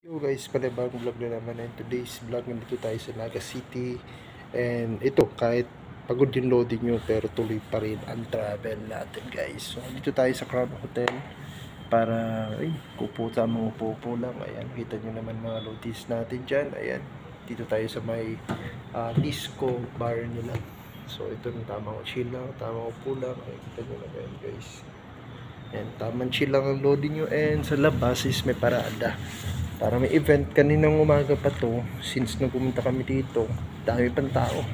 Yo guys, panibagong vlog na naman, and today's vlog nandito tayo sa Naga City. And ito, kahit pagod yung loading nyo, pero tuloy pa rin ang travel natin guys. So dito tayo sa Crown Hotel para kupo tamang upo lang. Ayan, kita nyo naman mga loadings natin dyan. Ayan, dito tayo sa may disco bar nila. So ito yung tamang chill lang, tamang upo lang. Ayan, kita nyo naman guys. Ayan, tamang chill lang ang loading nyo. And sa labas is may parada para may event. Kaninang umaga pa to, since nung pumunta kami dito, dami pang tao,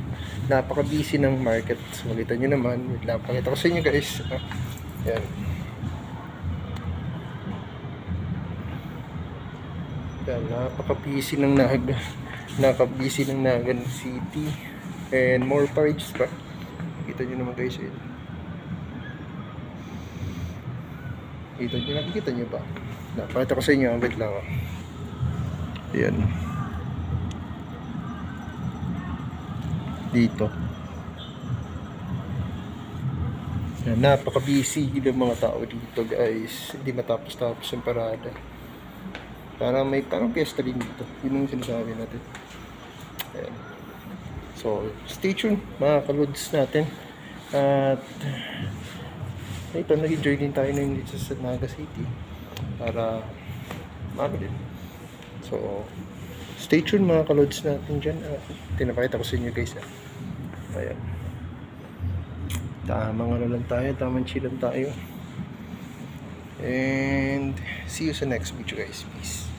napaka busy ng market. So makita nyo naman, wait lang, pakita ko sa inyo guys. Yan, yan, napaka busy ng Naga, busy ng Naga City, and more parades pa. Kita nyo naman guys, yun. Nakikita nyo ba? Napakita ko sa inyo, wait lang. Ayan. Dito. Ayan, napaka-busy ng mga tao dito guys. Hindi matapos-tapos yung parada. Parang fiesta din dito. Yun yung sinasabi natin. Ayan. So, stay tuned mga kalods natin. At ito, nag-enjoy din tayo na dito sa Naga City. Para din. So, stay tuned mga kalods natin dyan. Tinapakita ko sa inyo guys. Ayan. Tamang ano lang tayo, tamang chill lang tayo. And see you sa next video guys. Peace.